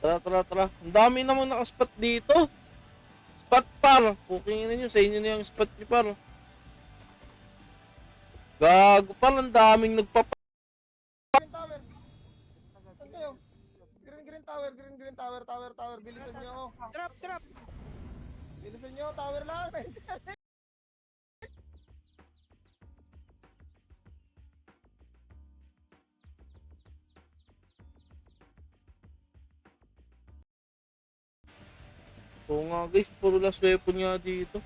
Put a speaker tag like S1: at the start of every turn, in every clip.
S1: Tara, tara, tara. Ang dami namang nakaspot dito. Spot par. Pukingin nyo, sa inyo na yung spot nyo par. Gago par, ang daming nagpapa...
S2: Green tower. Saan kayo? Green tower, green tower, tower. Bilisan nyo.
S3: Drop.
S2: Bilisan nyo, tower lang.
S1: Oo nga guys, puro last weapon nga dito.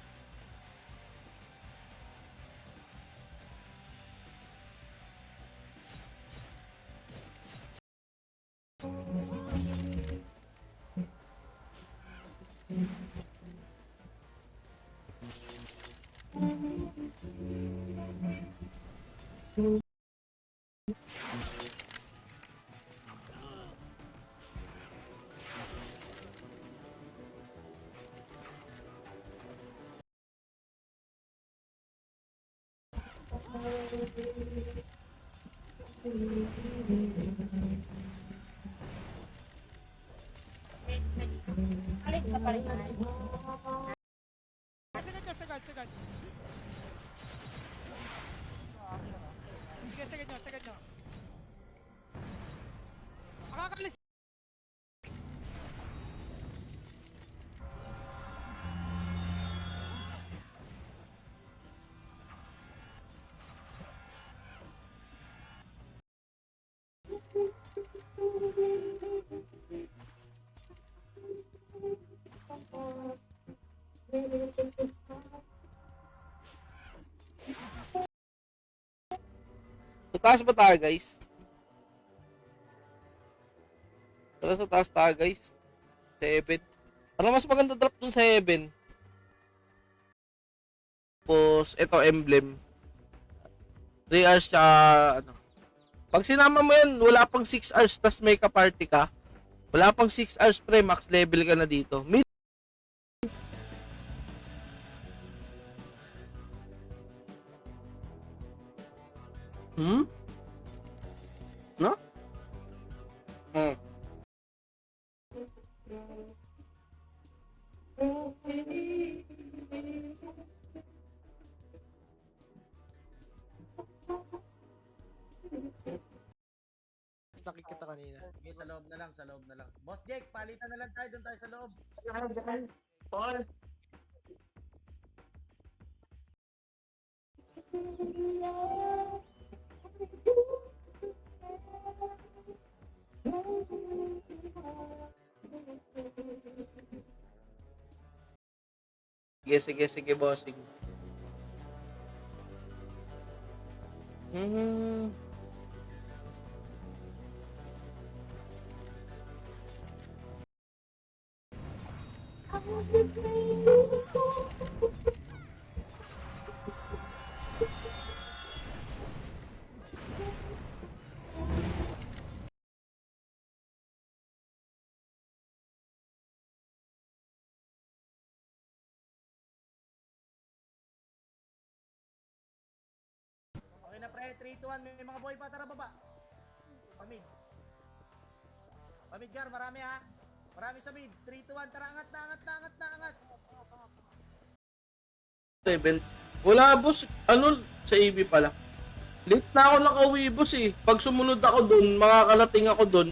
S4: Alit ka pa rin.
S3: Sagad. Sige, sagad nyo. Makakalis.
S1: Sa taas ba tayo guys? Tara sa taas tayo guys. Sa Heaven. Ano mas maganda drop dun sa Heaven? Tapos, ito emblem. 3 hours siya, ano. Pag sinama mo yan, wala pang 6 hours, tas may ka-party ka. Wala pang 6 hours pre, max level ka na dito. No?
S2: Nakikita kanina.
S5: Okay, sa loob na lang. Boss Jake, palitan na lang tayo, doon tayo sa loob.
S6: Paul.
S1: Sige, bossing.
S5: Okay na pre, 3, 2, 1, may mga boy pa, tara baba. Pamid, Gar, marami ha. Marami sa mid. 3, 2, 1, tara, angat.
S1: 7. Wala boss, ano, sa EB pala. Late na ako nakauwi boss eh. Pag sumunod ako dun, makakalating ako dun.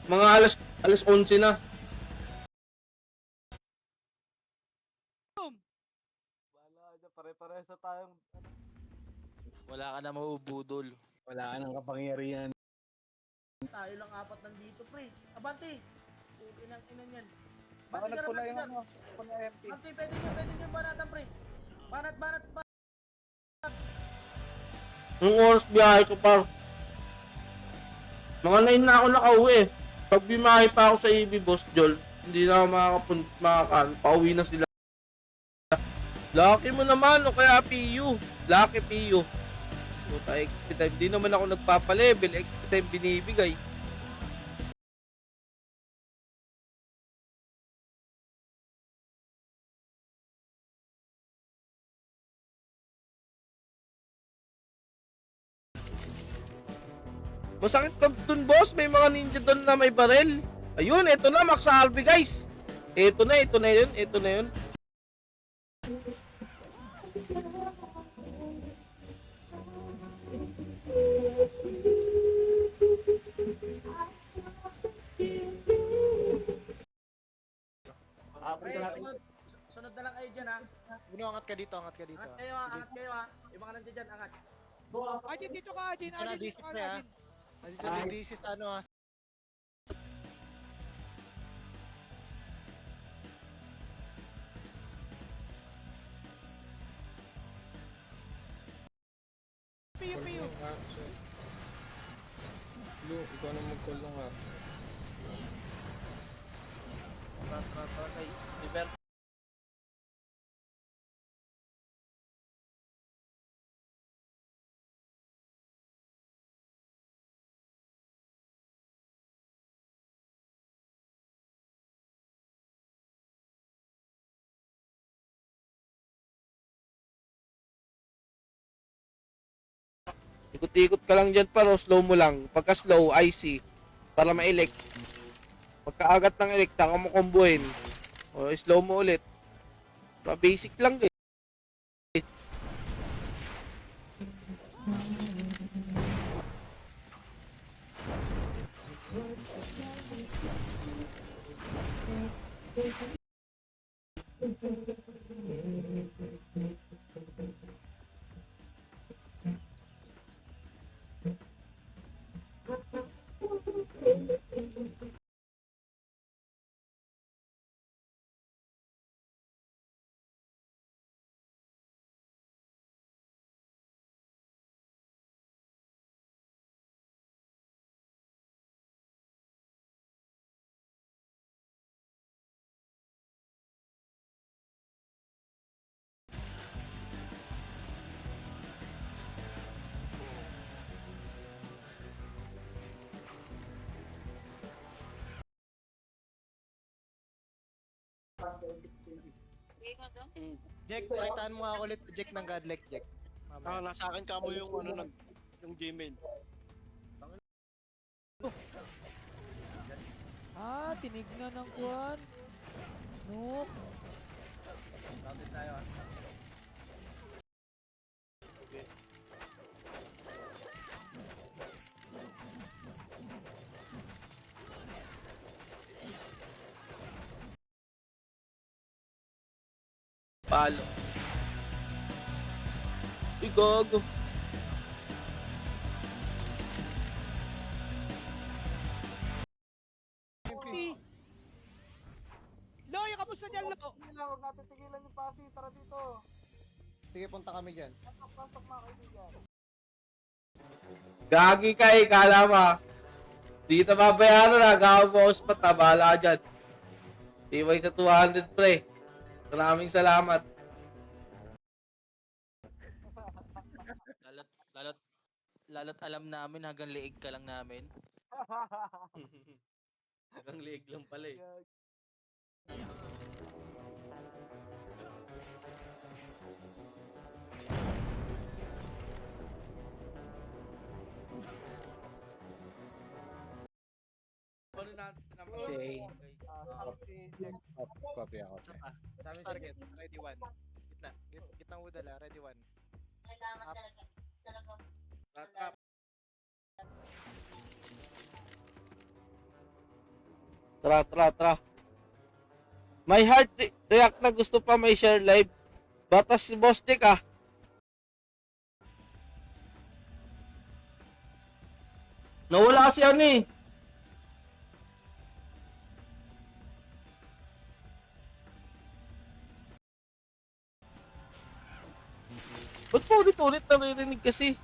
S1: Mga alas 11 na.
S6: Pare-pareho sa tayong
S7: Wala ka na maubudol.
S6: wala ka ng kapangyarihan.
S5: Tayo lang apat nandito pre. Abante. Okay nang inan yan.
S6: Baka
S5: Gar,
S6: nagpula yung
S5: Gar.
S6: ano, pula empty.
S5: Abante, pwede nyo banatan pre. Banat.
S1: Yung oras biyahe ko par. Mga 9 na ako nakauwi. Pag bimahe pa ako sa EB boss Jol, hindi na ako pauwi na sila. Lucky mo naman o kaya PU. Lucky PU. Puta, XP time. Di naman ako nagpapalevel. XP time binibigay. Masakit ka dun boss. May mga ninja dun na may barel. Ayun, ito na, Max Albi, guys. Ito na yun, ito na yun.
S5: Pre, sunod na lang kayo dyan ha.
S7: Buno, angat ka dito, angat ka dito.
S5: Angat kayo ha. Yung mga nandiyan dyan, angat.
S3: Ajin, dito ka, Ajin.
S7: Ano,
S3: Ajin, dito
S7: disip
S3: ka,
S7: pre, ha?
S3: Ajin.
S7: Nandito sa DC sa ano ha.
S3: Piyo, piyo.
S2: Lu, ikaw na mag-call ng nga.
S1: Ikot-ikot ka lang dyan, pero slow mo lang. Pagka slow, IC. Para ma-elect. Pagkaagat ng elect, taka mo kombohin. O, slow mo ulit. Basic lang eh.
S7: Jack, pakitaan mo nga ulit Jack ng Godlike, Jack.
S6: Nasa akin ka mo yung ano yung Gmail.
S3: Tinignan ng kuwan. Nook.
S5: Tapos tayo ha.
S1: Palo. Uy, gogo.
S3: Si. Loy, kamusta dyan, Lo?
S2: Huwag natin tigilan yung pasi, tara dito. Sige, punta kami dyan. Pasok mga kaibigan.
S1: Gagi ka eh, kala mo. Dito babayaran na, gawa mo spot ha, bahala ka dyan. Tibay sa 200 pre. Maraming salamat.
S7: Lalo't alam namin hanggang liig ka lang namin.
S1: Hanggang liig lang pala eh. Ano natin naman?
S7: Say.
S6: Copy ako.
S7: Sa pa.
S5: Sabi
S7: Target, ready one. Gitnang udala, ready one.
S1: Rat rap. Tara. May heart react na gusto pa may share live. Batas si Boss Dick ah. Nawala kasi ano eh. Ba't po ulit-ulit naririnig kasi?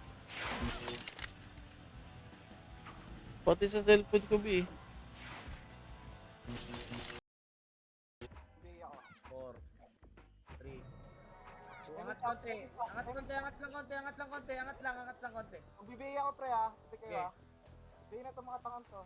S1: Pati sa cellphone ko, B.
S5: 4, 3. Angat konti. Angat lang konti.
S2: Magbibigay ako pre ha. Hindi kayo ha. Bigyan na itong mga tangan to.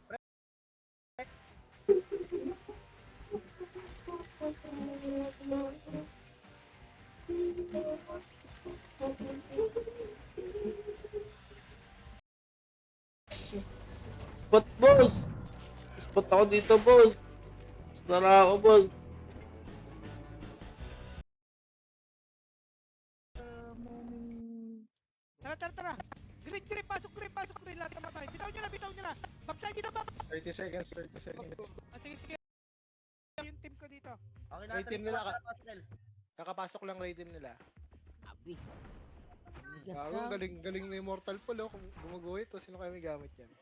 S1: But boss, Punta ako dito, boss. Nara ako, boss.
S3: Tara. Green, pasok, green. Lahat namatay. Bitaw nyo na. Babsay nyo na, Babs.
S2: 30 seconds, 30 seconds.
S3: Sige. Yung team ko dito.
S5: Okay
S7: May team nila ka.
S5: Pascal.
S7: Kakapasok lang raid nila.
S3: Abi.
S7: Gago, galing na Immortal Pool, oh. Kung gumuguho ito, sino kaya may gamit yan?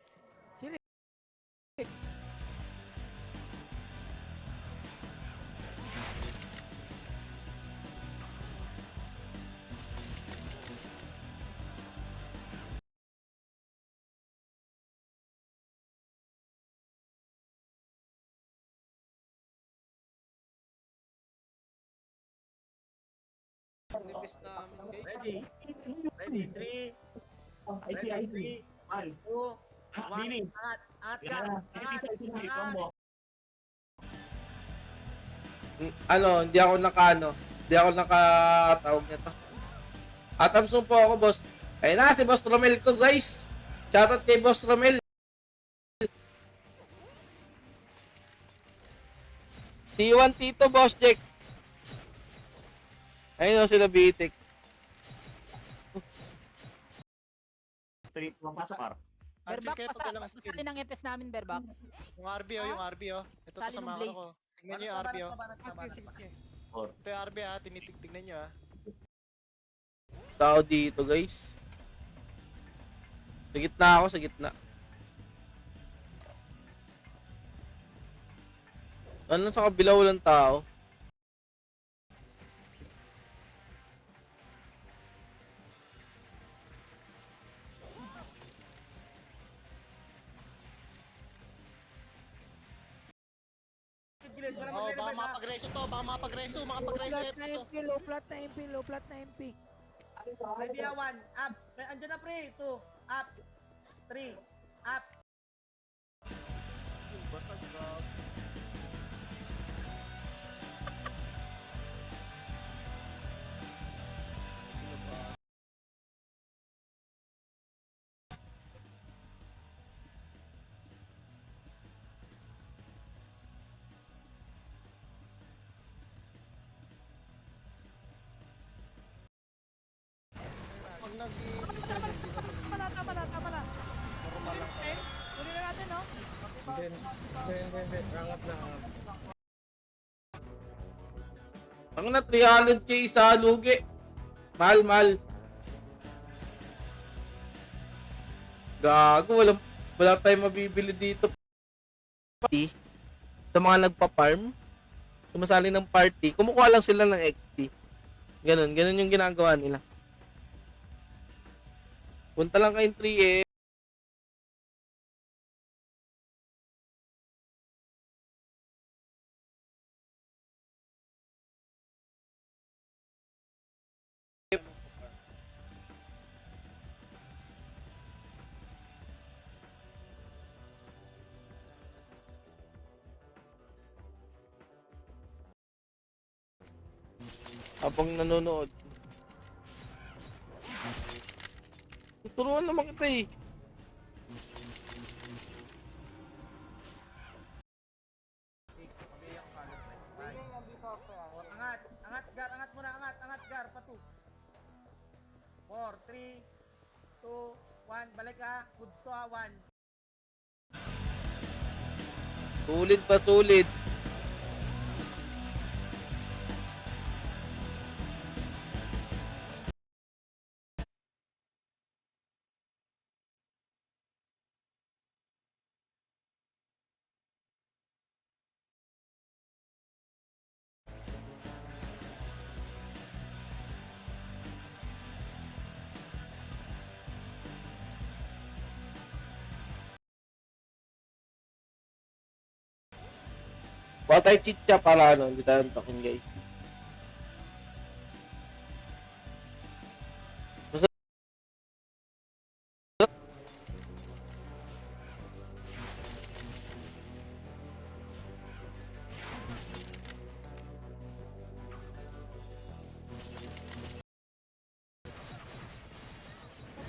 S1: Nipis namin, guys.
S5: Ready? Ready? 3. Ready? 3. 2. 1. Angat ka. Angat.
S1: Hindi ako nakatawag nito. Atamsun po ako, boss. Ayun na, si Boss Romel ko, guys. Shoutout kay Boss Romel. T1 Tito, Boss Jack. Ayun o, sila Bitik.
S7: Ansel kayo pag walang skill.
S3: Sali ng FS namin, Berbak.
S7: Yung RB, oh, yung RB, oh. Ito
S3: Sali
S7: sa
S3: ng
S7: mga
S3: Blaze.
S7: ko. Tingnan nyo yung RB, oh.
S3: Sige.
S7: Ito yung RB, ha. Tinitignan nyo, ha.
S1: Tao dito, guys. Sa gitna ako, sa gitna. Ano sa kabila walang tao?
S7: Oh, baka mapagreso to, mga pagreso FS to.
S3: Low flat na MP.
S5: Ready? 1. Up. Andiyan na, pre. 2. Up. 3. Up.
S7: Pag nag-i...
S3: Tama na. Uli na natin, no?
S2: Hindi. Angat na.
S1: Ang na 300k sa lugi. Mahal. Gago, wala tayong mabibili dito. Sa mga nagpa-farm, sumasali ng party, kumukuha lang sila ng XP. Ganun yung ginagawa nila. Punta lang kayong 3 habang nanonood. Turuan naman kita eh.
S5: Angat muna, angat, gar, patu. 4, 3, 2, 1, balik ka, goods to 1.
S1: Sulit pa sulit. Baka tayo chitcha para hindi tayo token, guys.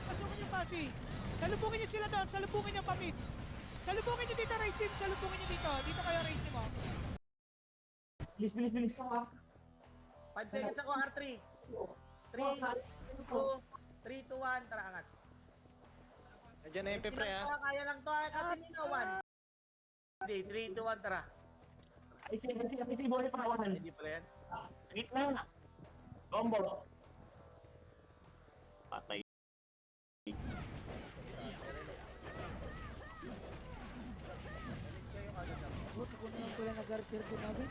S3: Pasukin yung kasi. Salubungin nyo sila doon. Salubungin nyo pamit. Salubungin nyo dito, race team. Salubungin nyo dito. Dito kayo, race team, oh.
S5: 5 seconds ako, R3. 3, 2, 3, 2, 1. Tara, angat.
S7: Nandiyan na yung pre ha.
S5: Kaya lang to, Katinino, 1. Hindi, 3, 2, 1, tara. Hindi pala yan.
S4: Patay.
S3: Buti ko naman pala nag-archer ko namin.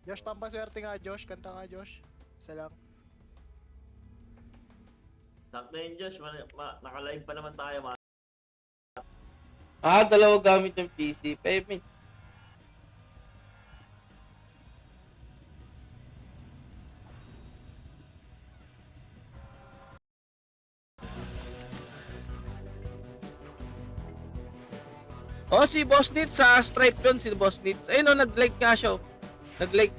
S7: Josh, pampaswerte nga Josh. Kanta nga Josh. Isa lang.
S4: Sakto yun, Josh. Naka-live pa naman tayo, man.
S1: Dalawa gamit yung PC. Payment. Oh, si Boss Nitz sa Stripe yun, si Boss Nitz. Ayun o, nag-like nga siya. Nag-like.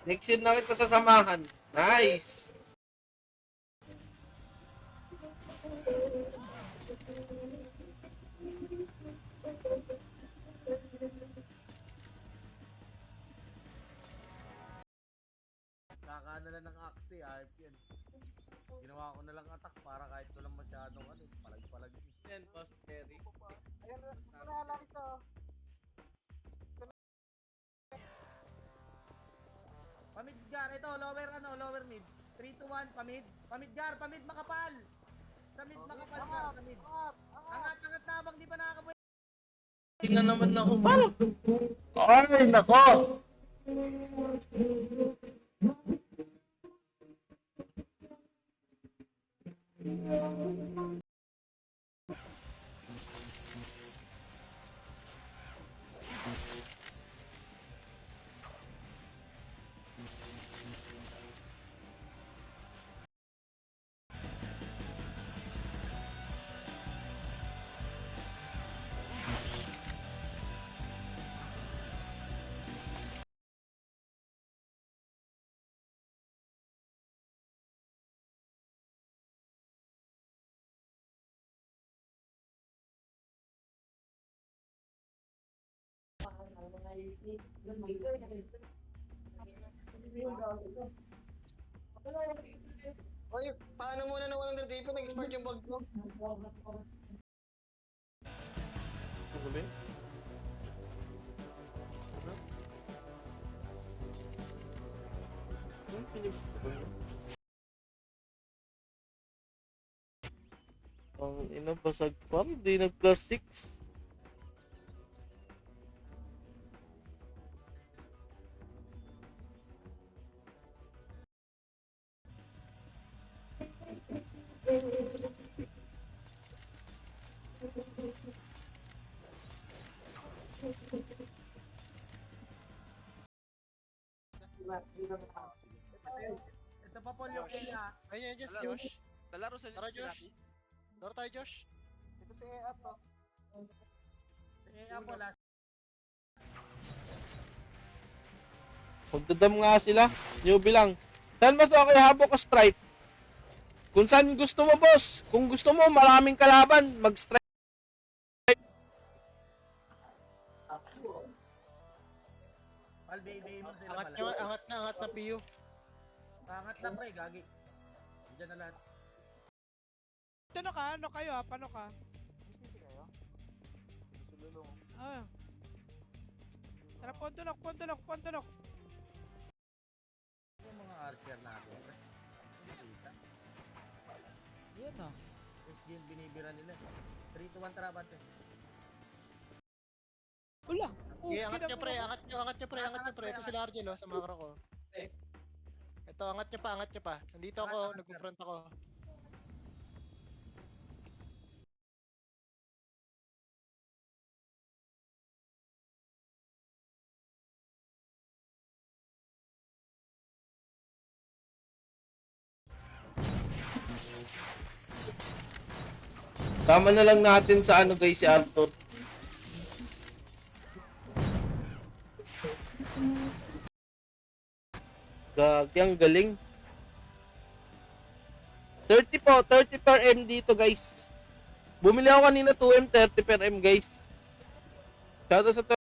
S1: Next year na kita sasamahan. Nice!
S5: Kakaano lang ng axe, ayop yan. Ginawa ko na lang attack para kahit walang masyadong palag-palag.
S1: Yan, Boss Terry.
S2: Ayan, wala ito.
S5: Pamidgar, ito, lower mid. 3 to 1, pamid gar, makapal. Sa mid, makapal gar, sa mid. Angat na habang di pa nakakabuhay.
S1: Tingnan naman na parang. Ay, nako!
S8: Oy, paano muna na walang dito? Nag-expert yung bag ko.
S1: Ano ba yun? Ano pinipit ko yun? Ang ina, basag pa rin. Di nag plus 6.
S5: Ito pa Paul yung kaya.
S7: Ayun, Josh.
S6: Lalaro sa
S7: Tara, Josh. Laro tayo, Josh.
S2: Ito si Ea to.
S5: Sige, Apo, last.
S1: Magdadam nga sila. Newbie lang. Saan mas okay habok o stripe? Kung saan gusto mo, boss. Kung gusto mo, maraming kalaban. Mag-stripe.
S5: Palbay mo sila pala.
S7: Angat na PU.
S5: Angat na pre, gagi. Diyan na lahat.
S3: Ano ka? Ano kayo, ha? Paano ka? Ah. Tara, pondolok.
S5: Yung mga archer natin. Nakita.
S3: Yan, ah.
S5: Tapos yung binibira nila. 3 to 1 tarabat eh.
S3: Wala.
S7: Okay, angat nyo pre. Ito sila Argel sa macro ko. Ito, angat nyo pa. Nandito ako, nag-confront ako.
S1: Tama na lang natin sa ano guys, si Arthur. Gagi, ang galing. 30 po, 30 per M dito guys. Bumili ako kanina 2M, 30 per M guys. Shoutout sa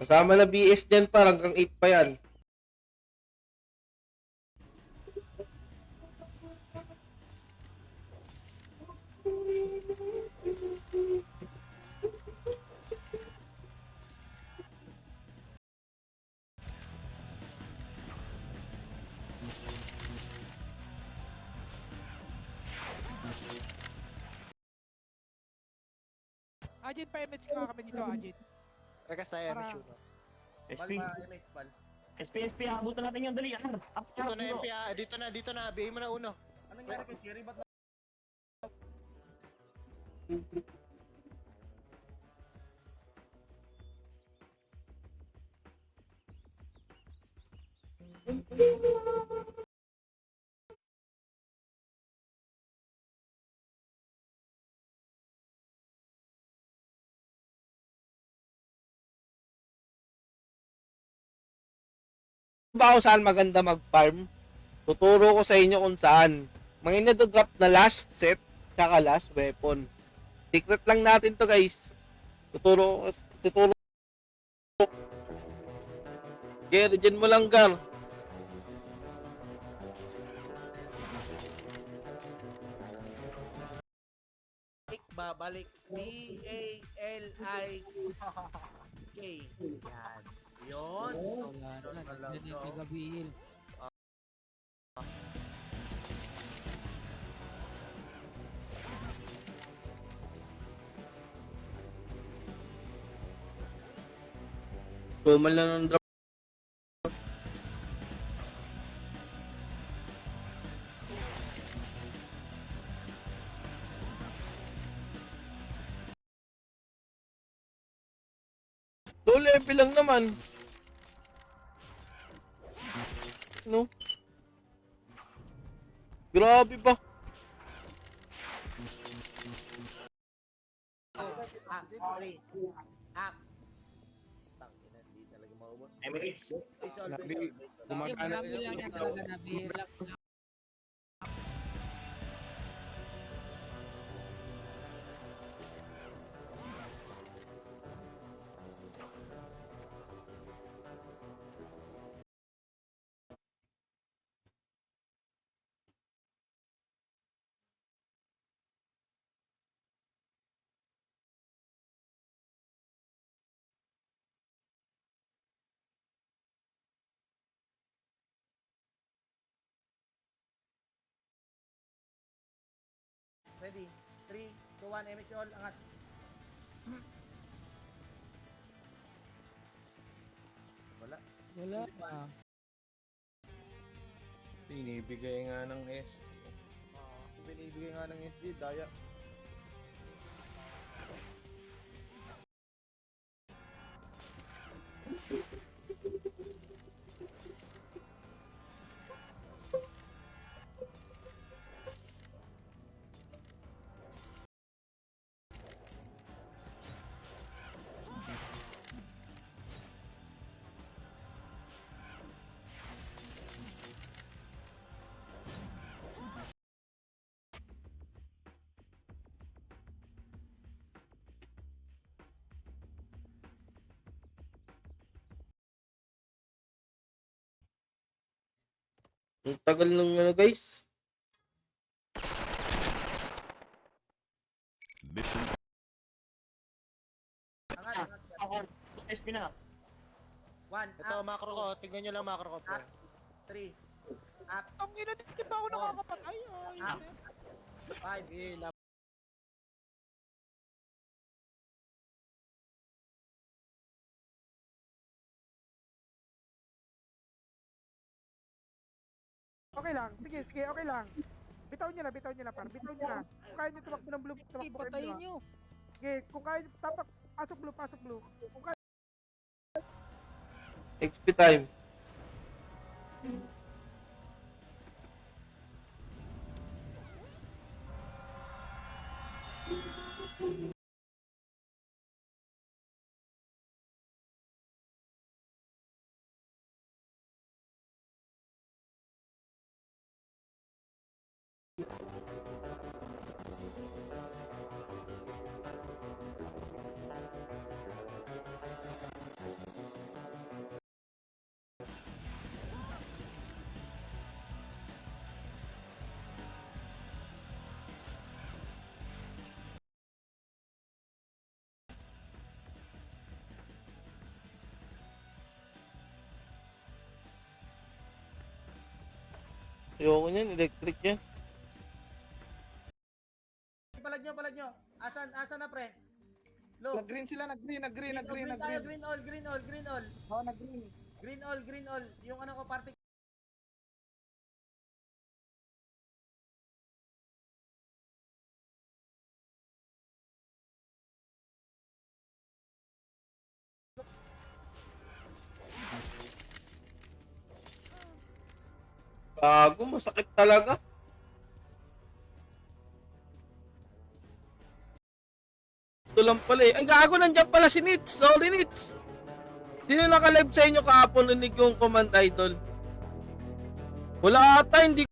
S1: kasama na BS dyan pa, hanggang 8 pa yan.
S3: Ajit, pa-MH ka kami dito, Ajit.
S7: Teka sa
S3: Para-
S7: MSU, no?
S4: SP.
S5: Palma, MH, pal.
S4: SP, abutan natin yung dali. Ano?
S7: Dito na MP, dito na, BA mo na uno.
S5: Anong nangyari kay Jerry? Ba't
S1: Ba kung saan maganda mag-farm? Tuturo ko sa inyo kung saan. Mga drop na last set, tsaka last weapon. Secret lang natin to guys. Tuturo. Gary, dyan mo lang Gar.
S5: babalik? B-A-L-I-K. Yan. Yun.
S3: Wala na, nandiyan yung Gabriel.
S1: Tumal na ng drop. Low level lang naman. No? Grabe ba?
S4: MH.
S3: Gumagana lang na talaga na relax na.
S5: Ready? 3, 2, 1, MH all. Angat. Wala.
S3: Wala na.
S2: Binibigay nga ng S. Binibigay nga ng SD, daya.
S1: Ang tagal ng ano guys.
S5: Angat, angat.
S4: SP na.
S5: 1,
S7: Ito, macro ko. Tignan nyo lang macro ko. Pre.
S5: 3, up,
S3: Ang ina, di ba ako nakakapatay? Oh, yun
S5: up,
S3: eh.
S5: 5,
S7: Sige,
S3: Okay lang, sige, sige, okay lang. Bitaw nyo na, par. Bitaw nyo na. Kung kaya nyo tumakbo ng blue, tumakbo kayo nyo. Sige, kung kaya nyo, tapak, pasok blue. Kung kaya,
S1: XP time. Ayoko niyan, electric yan.
S5: Palag nyo. Asan na, pre? Low.
S2: Nag-green sila, nag-green.
S5: Green all.
S2: Oh, nag-green.
S5: Green all. Yung ano ko, party.
S1: Gago, masakit talaga. Ito lang pala eh. Ay, gago, nandiyan pala si Nits. Sorry, Nits. Sino naka-live sa inyo kahapon narinig yung command idol? Wala ata, hindi.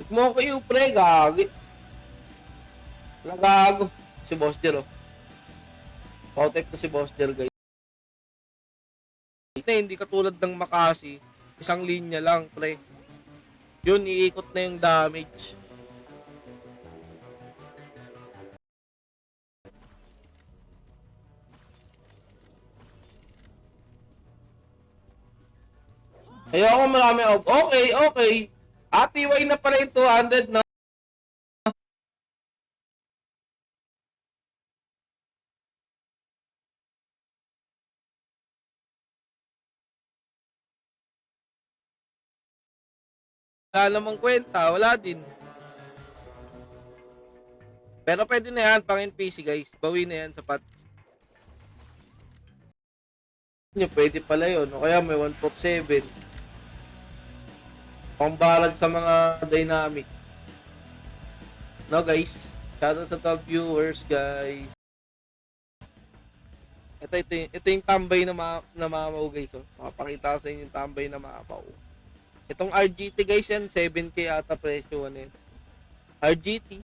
S1: Mo kayo, pre, gagi. Wala gago. Si Boss Jer, oh. Pautype na si Boss Jer, guys. Hindi katulad ng Makasi. Isang linya lang, pre. Yun, iikot na yung damage. Ayoko marami. Okay. TY na pala yung 200, no? Wala namang kwenta, wala din. Pero pwede na yan, pang NPC guys. Bawi na yan sa pats. Pwede pala yun. O kaya may 147. Pambarag sa mga dynamic. No guys. Shoutout sa top viewers guys. Ito yung tambay na mamaw guys. Oh. Makapakita ko sa inyo yung tambay na mamaw. Itong RGT guys yan, 7K ata presyo. Ano yan? RGT.